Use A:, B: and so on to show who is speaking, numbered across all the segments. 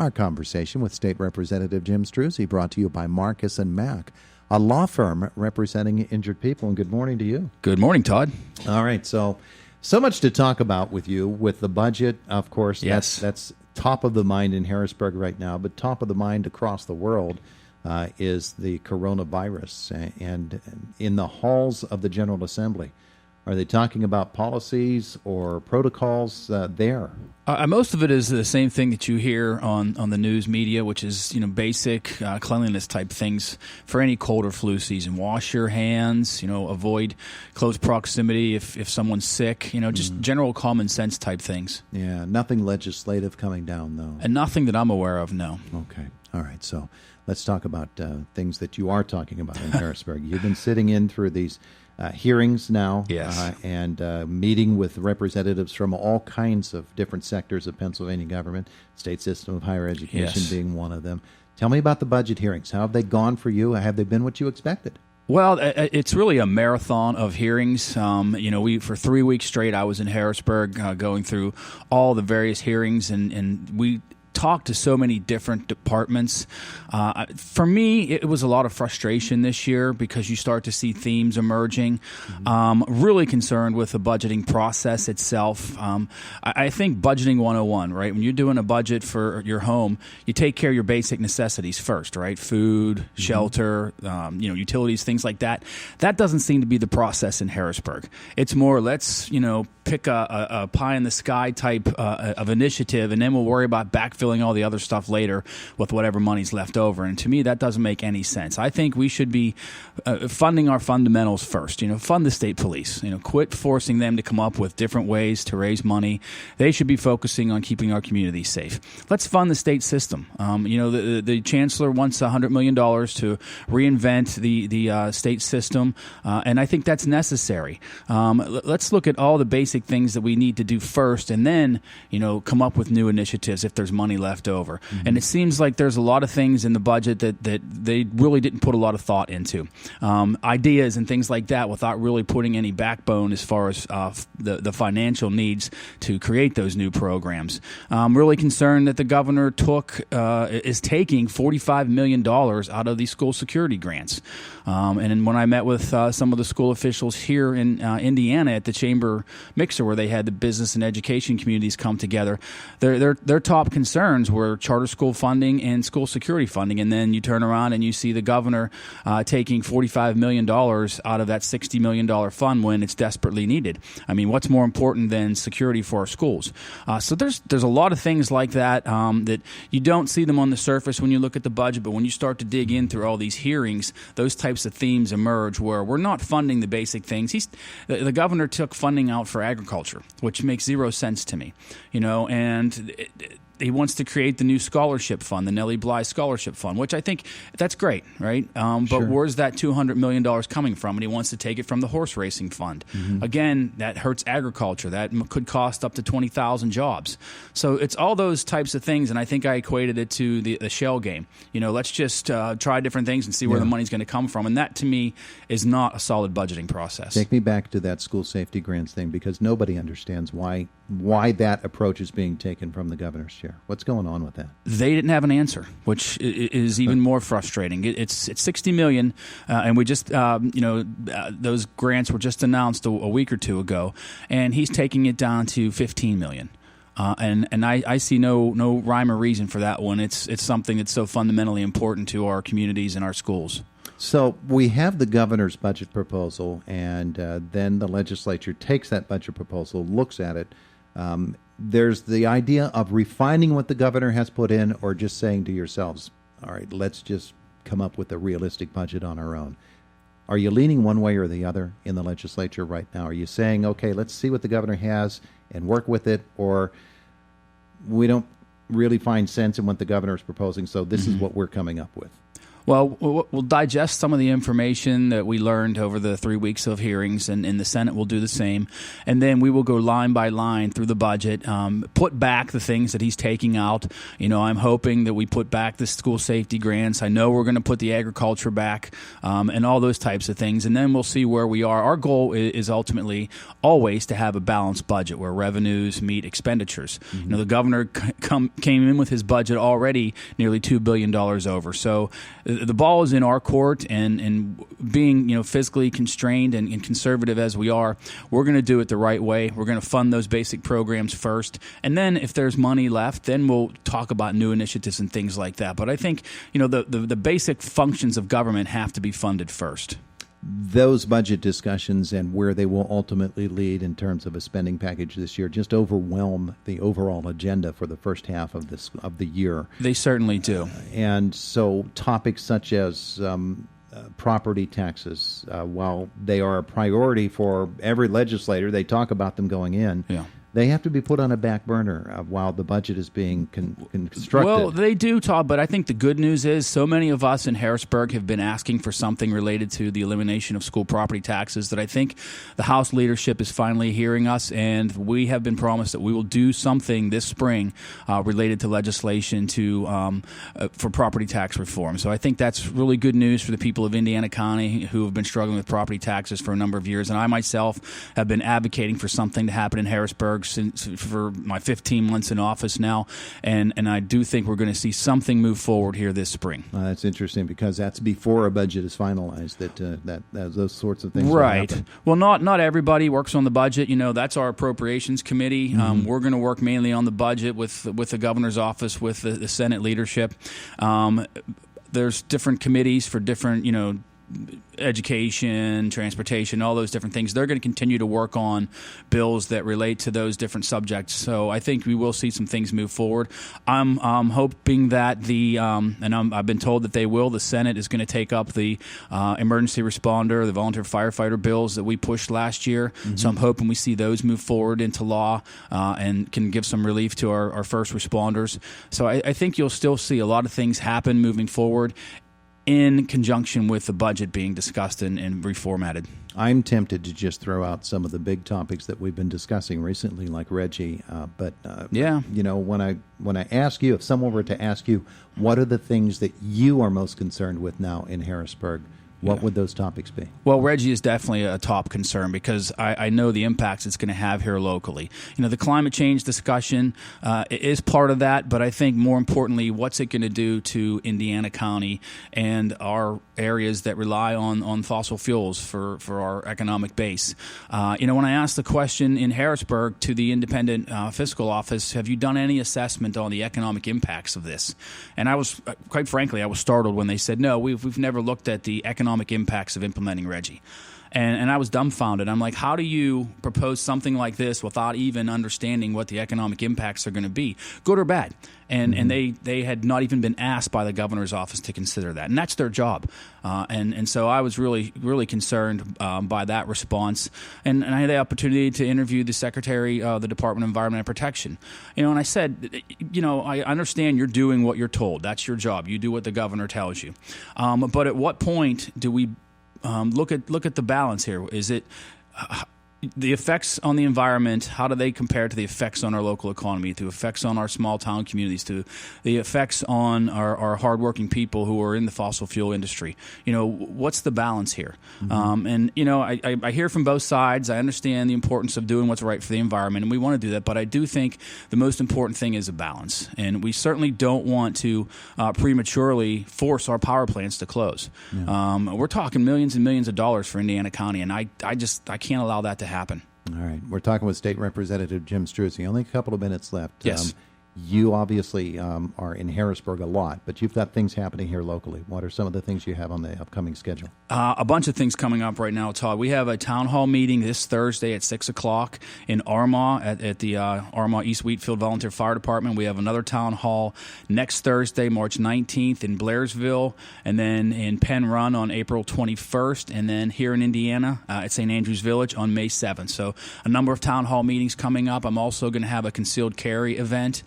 A: Our conversation with State Representative Jim Struzzi, brought to you by Marcus and Mack, a law firm representing injured people. And good morning to you.
B: Good morning, Todd.
A: All right, so much to talk about with you, with the budget, of course.
B: Yes.
A: That's top of the mind in Harrisburg right now, but top of the mind across the world is the coronavirus. And in the halls of the General Assembly, are they talking about policies or protocols there?
B: Most of it is the same thing that you hear on the news media, which is basic cleanliness type things for any cold or flu season. Wash your hands, avoid close proximity if someone's sick, just general common sense type things.
A: Yeah, nothing legislative coming down, though.
B: And nothing that I'm aware of, no.
A: Okay, all right. So let's talk about things that you are talking about in Harrisburg. You've been sitting in through these hearings now,
B: yes,
A: and meeting with representatives from all kinds of different sectors of Pennsylvania government, state system of higher education
B: yes,
A: being one of them. Tell me about the budget hearings. How have they gone for you? Have they been what you expected?
B: Well, it's really a marathon of hearings. For 3 weeks straight, I was in Harrisburg going through all the various hearings, and we talked to so many different departments. For me, it was a lot of frustration this year because you start to see themes emerging. Really concerned with the budgeting process itself. I think budgeting 101, right? When you're doing a budget for your home, you take care of your basic necessities first, right? Food, shelter, utilities, things like that. That doesn't seem to be the process in Harrisburg. It's more, let's, pick a pie in the sky type of initiative, and then we'll worry about backfilling all the other stuff later with whatever money's left over. And to me, that doesn't make any sense. I think we should be funding our fundamentals first. Fund the state police. Quit forcing them to come up with different ways to raise money. They should be focusing on keeping our communities safe. Let's fund the state system. The chancellor wants $100 million to reinvent the state system, and I think that's necessary. Let's look at all the basic things that we need to do first, and then come up with new initiatives if there's money left over. And it seems like there's a lot of things in the budget that they really didn't put a lot of thought into, ideas and things like that, without really putting any backbone as far as the financial needs to create those new programs. I'm really concerned that the governor is taking $45 million out of these school security grants. And when I met with some of the school officials here in Indiana at the chamber mixer, where they had the business and education communities come together, their top concerns were charter school funding and school security funding. And then you turn around and you see the governor taking $45 million out of that $60 million fund when it's desperately needed. I mean, what's more important than security for our schools? So there's a lot of things like that that you don't see them on the surface when you look at the budget, but when you start to dig in through all these hearings, those types of themes emerge where we're not funding the basic things. The governor took funding out for agriculture, which makes zero sense to me, and he wants to create the new scholarship fund, the Nellie Bly Scholarship Fund, which I think that's great, right?
A: Sure.
B: But where's that $200 million coming from? And he wants to take it from the horse racing fund. Again, that hurts agriculture. That could cost up to 20,000 jobs. So it's all those types of things, and I think I equated it to the shell game. Let's just try different things and see where the money's going to come from. And that, to me, is not a solid budgeting process.
A: Take me back to that school safety grants thing, because nobody understands why that approach is being taken from the governor's chair. What's going on with that?
B: They didn't have an answer, which is even more frustrating. It's $60 million, and we just those grants were just announced a week or two ago, and he's taking it down to $15 million. And I see no rhyme or reason for that one. It's something that's so fundamentally important to our communities and our schools.
A: So we have the governor's budget proposal, and then the legislature takes that budget proposal, looks at it. There's the idea of refining what the governor has put in, or just saying to yourselves, all right, let's just come up with a realistic budget on our own. Are you leaning one way or the other in the legislature right now? Are you saying, okay, let's see what the governor has and work with it, or we don't really find sense in what the governor is proposing, so this is what we're coming up with?
B: Well, we'll digest some of the information that we learned over the 3 weeks of hearings, and the Senate will do the same. And then we will go line by line through the budget, put back the things that he's taking out. I'm hoping that we put back the school safety grants. I know we're going to put the agriculture back, and all those types of things. And then we'll see where we are. Our goal is ultimately always to have a balanced budget where revenues meet expenditures.
A: Mm-hmm.
B: The governor came in with his budget already nearly $2 billion over. So the ball is in our court, and being fiscally constrained and conservative as we are, we're going to do it the right way. We're going to fund those basic programs first, and then if there's money left, then we'll talk about new initiatives and things like that. But I think the basic functions of government have to be funded first.
A: Those budget discussions and where they will ultimately lead in terms of a spending package this year just overwhelm the overall agenda for the first half of the year.
B: They certainly do.
A: And so topics such as property taxes, while they are a priority for every legislator, they talk about them going in.
B: Yeah.
A: They have to be put on a back burner while the budget is being constructed.
B: Well, they do, Todd, but I think the good news is so many of us in Harrisburg have been asking for something related to the elimination of school property taxes that I think the House leadership is finally hearing us, and we have been promised that we will do something this spring related to legislation for property tax reform. So I think that's really good news for the people of Indiana County who have been struggling with property taxes for a number of years, and I myself have been advocating for something to happen in Harrisburg for my 15 months in office now, and I do think we're going to see something move forward here this spring.
A: That's interesting because that's before a budget is finalized. That those sorts of things.
B: Right. Well, not everybody works on the budget. That's our appropriations committee.
A: Mm-hmm.
B: We're going to work mainly on the budget with the governor's office, with the Senate leadership. There's different committees for different education, transportation, all those different things. They're going to continue to work on bills that relate to those different subjects. So I think we will see some things move forward. I'm hoping that I've been told that they will. The Senate is going to take up the emergency responder, the volunteer firefighter bills that we pushed last year. Mm-hmm. So I'm hoping we see those move forward into law and can give some relief to our first responders. So I think you'll still see a lot of things happen moving forward in conjunction with the budget being discussed and reformatted.
A: I'm tempted to just throw out some of the big topics that we've been discussing recently, like Reggie. But when I ask you, if someone were to ask you, what are the things that you are most concerned with now in Harrisburg? What would those topics be?
B: Well, Reggie is definitely a top concern because I know the impacts it's going to have here locally. The climate change discussion is part of that, but I think more importantly, what's it going to do to Indiana County and our areas that rely on fossil fuels for our economic base? When I asked the question in Harrisburg to the independent fiscal office, have you done any assessment on the economic impacts of this? And I was, quite frankly, startled when they said, no, we've never looked at the economic impacts of implementing Reggie. And I was dumbfounded. I'm like, how do you propose something like this without even understanding what the economic impacts are going to be, good or bad? And they had not even been asked by the governor's office to consider that. And that's their job. And so I was really, really concerned by that response. And I had the opportunity to interview the secretary of the Department of Environment and Protection. And I said, I understand you're doing what you're told. That's your job. You do what the governor tells you. But at what point do we look at the balance here? Is it the effects on the environment? How do they compare to the effects on our local economy, to effects on our small town communities, to the effects on our hardworking people who are in the fossil fuel industry? What's the balance here? Mm-hmm. I hear from both sides. I understand the importance of doing what's right for the environment, and we want to do that. But I do think the most important thing is a balance, and we certainly don't want to prematurely force our power plants to close. Yeah. We're talking millions and millions of dollars for Indiana County, and I can't allow that to happen.
A: All right. We're talking with State Representative Jim Struzzi. Only a couple of minutes left.
B: Yes.
A: You obviously are in Harrisburg a lot, but you've got things happening here locally. What are some of the things you have on the upcoming schedule?
B: A bunch of things coming up right now, Todd. We have a town hall meeting this Thursday at 6 o'clock in Armagh at the Armagh East Wheatfield Volunteer Fire Department. We have another town hall next Thursday, March 19th in Blairsville, and then in Penn Run on April 21st, and then here in Indiana at St. Andrews Village on May 7th. So a number of town hall meetings coming up. I'm also going to have a concealed carry event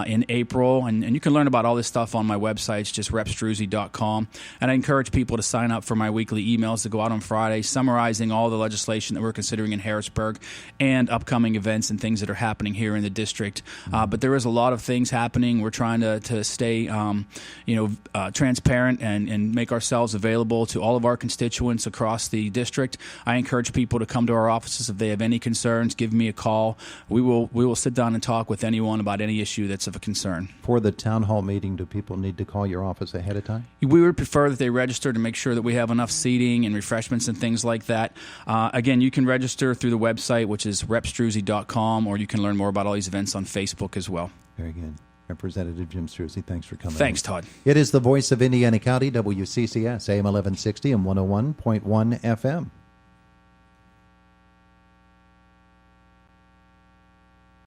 B: in April. And you can learn about all this stuff on my website. It's just repstruzzi.com. And I encourage people to sign up for my weekly emails that go out on Friday, summarizing all the legislation that we're considering in Harrisburg and upcoming events and things that are happening here in the district. But there is a lot of things happening. We're trying to stay, transparent and make ourselves available to all of our constituents across the district. I encourage people to come to our offices if they have any concerns. Give me a call. We will sit down and talk with anyone about any issue that's of a concern.
A: For the town hall meeting, do people need to call your office ahead of time?
B: We would prefer that they register to make sure that we have enough seating and refreshments and things like that. Again, you can register through the website, which is repstruzzi.com, or you can learn more about all these events on Facebook as well.
A: Very good. Representative Jim Struzzi, thanks for coming.
B: Thanks, Todd.
A: It is the voice of Indiana County, WCCS, AM 1160 and 101.1 FM.